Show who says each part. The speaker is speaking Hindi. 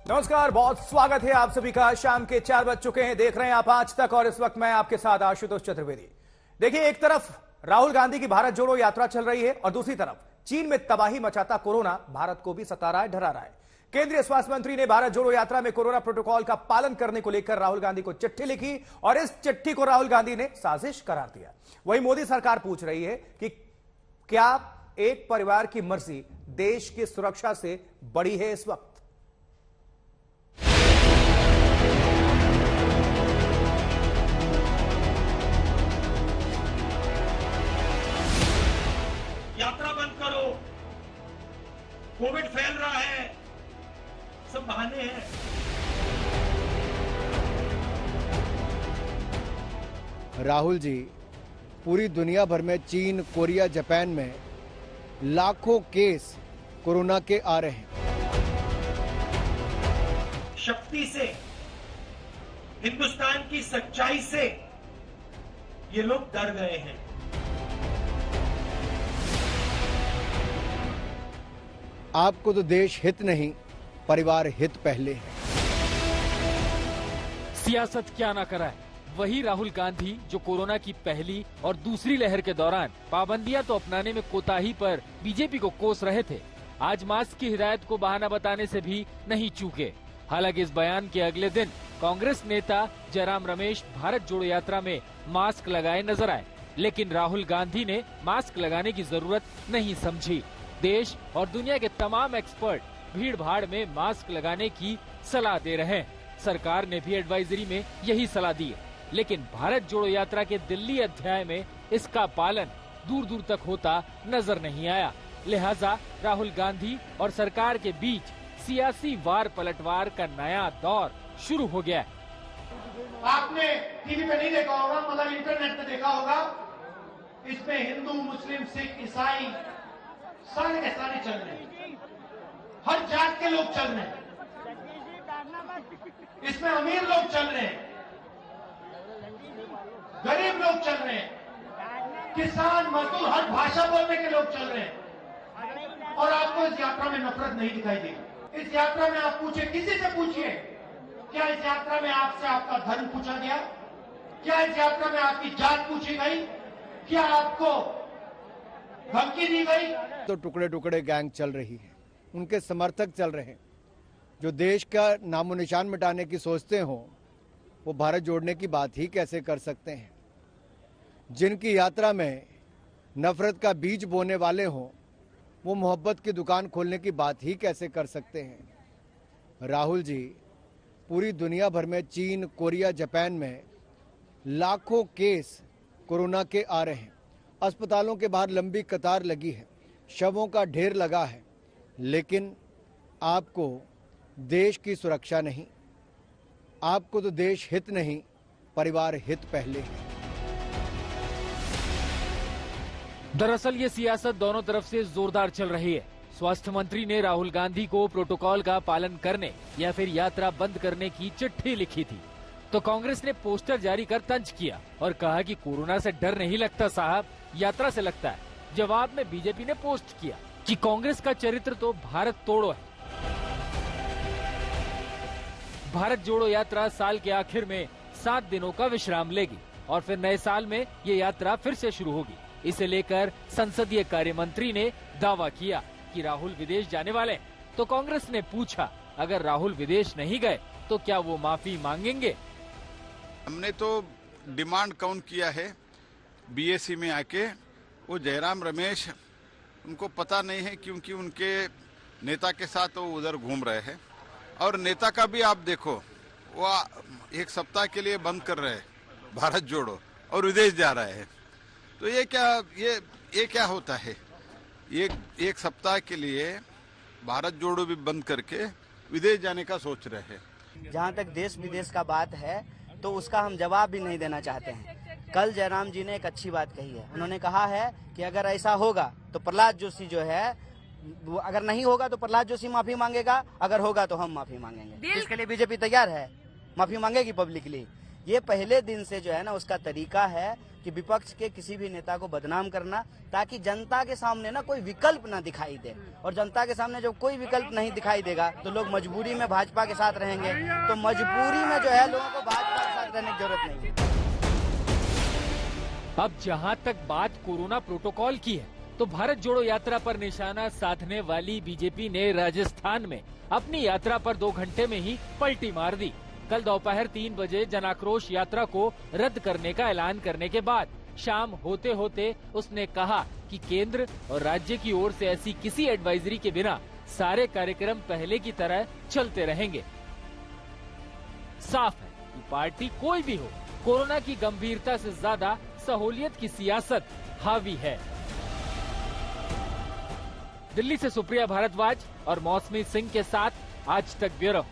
Speaker 1: नमस्कार, बहुत स्वागत है आप सभी का। शाम के 4 बज चुके हैं, देख रहे हैं आप आज तक, और इस वक्त मैं आपके साथ आशुतोष चतुर्वेदी। देखिए, एक तरफ राहुल गांधी की भारत जोड़ो यात्रा चल रही है और दूसरी तरफ चीन में तबाही मचाता कोरोना भारत को भी सता रहा है, डरा रहा है। केंद्रीय स्वास्थ्य मंत्री ने भारत जोड़ो यात्रा में कोरोना प्रोटोकॉल का पालन करने को लेकर राहुल गांधी को चिट्ठी लिखी और इस चिट्ठी को राहुल गांधी ने साजिश करार दिया। वहीं मोदी सरकार पूछ रही है कि क्या एक परिवार की मर्जी देश की सुरक्षा से बड़ी है इस वक्त।
Speaker 2: यात्रा बंद करो, कोविड फैल रहा है, सब बहाने हैं।
Speaker 3: राहुल जी, पूरी दुनिया भर में चीन, कोरिया, जापान में लाखों केस कोरोना के आ रहे हैं।
Speaker 2: शक्ति से, हिंदुस्तान की सच्चाई से ये लोग डर गए हैं।
Speaker 3: आपको तो देश हित नहीं, परिवार हित पहले है।
Speaker 4: सियासत क्या ना करा है, वही राहुल गांधी जो कोरोना की पहली और दूसरी लहर के दौरान पाबंदियां तो अपनाने में कोताही पर बीजेपी को कोस रहे थे, आज मास्क की हिदायत को बहाना बताने से भी नहीं चूके। हालांकि इस बयान के अगले दिन कांग्रेस नेता जयराम रमेश भारत जोड़ो यात्रा में मास्क लगाए नजर आए, लेकिन राहुल गांधी ने मास्क लगाने की जरूरत नहीं समझी। देश और दुनिया के तमाम एक्सपर्ट भीड़ भाड़ में मास्क लगाने की सलाह दे रहे हैं। सरकार ने भी एडवाइजरी में यही सलाह दी है, लेकिन भारत जोड़ो यात्रा के दिल्ली अध्याय में इसका पालन दूर दूर तक होता नजर नहीं आया। लिहाजा राहुल गांधी और सरकार के बीच सियासी वार पलटवार का नया दौर शुरू हो गया है।
Speaker 5: आपने टीवी पे नहीं देखा होगा, मगर इंटरनेट पे देखा होगा। इसमें हिंदू, मुस्लिम, सिख, ईसाई सारे के सारे चल रहे हैं, हर जात के लोग चल रहे हैं, इसमें अमीर लोग चल रहे हैं, गरीब लोग चल रहे हैं, किसान, मजदूर, हर भाषा बोलने के लोग चल रहे हैं। और आपको इस यात्रा में नफरत नहीं दिखाई देगी। इस यात्रा में आप पूछे, किसी से पूछिए, क्या इस यात्रा में आपसे आपका धर्म पूछा गया? क्या इस यात्रा में आपकी जात पूछी गई? क्या आपको धमकी दी गई?
Speaker 3: तो टुकड़े टुकड़े गैंग चल रही है, उनके समर्थक चल रहे हैं। जो देश का नामो निशान मिटाने की सोचते हो, वो भारत जोड़ने की बात ही कैसे कर सकते हैं। जिनकी यात्रा में नफरत का बीज बोने वाले हों, वो मोहब्बत की दुकान खोलने की बात ही कैसे कर सकते हैं। राहुल जी, पूरी दुनिया भर में चीन, कोरिया, जापान में लाखों केस कोरोना के आ रहे हैं। अस्पतालों के बाहर लंबी कतार लगी है, शवों का ढेर लगा है, लेकिन आपको देश की सुरक्षा नहीं, आपको तो देश हित नहीं, परिवार हित पहले है।
Speaker 4: दरअसल ये सियासत दोनों तरफ से जोरदार चल रही है। स्वास्थ्य मंत्री ने राहुल गांधी को प्रोटोकॉल का पालन करने या फिर यात्रा बंद करने की चिट्ठी लिखी थी, तो कांग्रेस ने पोस्टर जारी कर तंज किया और कहा कि कोरोना से डर नहीं लगता साहब, यात्रा से लगता है। जवाब में बीजेपी ने पोस्ट किया कि कांग्रेस का चरित्र तो भारत तोड़ो है। भारत जोड़ो यात्रा साल के आखिर में 7 दिनों का विश्राम लेगी और फिर नए साल में ये यात्रा फिर से शुरू होगी। इसे लेकर संसदीय कार्य मंत्री ने दावा किया कि राहुल विदेश जाने वाले हैं, तो कांग्रेस ने पूछा अगर राहुल विदेश नहीं गए तो क्या वो माफी मांगेंगे।
Speaker 6: हमने तो डिमांड काउंट किया है बीएससी में आके, वो जयराम रमेश, उनको पता नहीं है क्योंकि उनके नेता के साथ वो उधर घूम रहे हैं। और नेता का भी आप देखो, वो 1 सप्ताह के लिए बंद कर रहे हैं भारत जोड़ो और विदेश जा रहे हैं। तो ये क्या होता है? ये 1 सप्ताह के लिए भारत जोड़ो भी बंद करके विदेश जाने का सोच रहे हैं।
Speaker 7: जहाँ तक देश विदेश का बात है तो उसका हम जवाब भी नहीं देना चाहते हैं। कल जयराम जी ने एक अच्छी बात कही है, उन्होंने कहा है कि अगर ऐसा होगा तो प्रहलाद जोशी जो है, अगर नहीं होगा तो प्रहलाद जोशी माफी मांगेगा, अगर होगा तो हम माफी मांगेंगे। इसके लिए बीजेपी तैयार है, माफी मांगेगी पब्लिकली। ये पहले दिन से जो है ना उसका तरीका है कि विपक्ष के किसी भी नेता को बदनाम करना, ताकि जनता के सामने ना कोई विकल्प ना दिखाई दे। और जनता के सामने जब कोई विकल्प नहीं दिखाई देगा तो लोग मजबूरी में भाजपा के साथ रहेंगे। तो मजबूरी में जो है लोगों को भाजपा के साथ रहने की जरूरत नहीं है।
Speaker 4: अब जहां तक बात कोरोना प्रोटोकॉल की है, तो भारत जोड़ो यात्रा पर निशाना साधने वाली बीजेपी ने राजस्थान में अपनी यात्रा पर 2 घंटे में ही पलटी मार दी। कल दोपहर 3 बजे जनाक्रोश यात्रा को रद्द करने का ऐलान करने के बाद शाम होते होते उसने कहा कि केंद्र और राज्य की ओर से ऐसी किसी एडवाइजरी के बिना सारे कार्यक्रम पहले की तरह चलते रहेंगे। साफ है कि पार्टी कोई भी हो, कोरोना की गंभीरता से ज्यादा सहूलियत की सियासत हावी है। दिल्ली से सुप्रिया भारद्वाज और मौसमी सिंह के साथ आज तक ब्यूरो।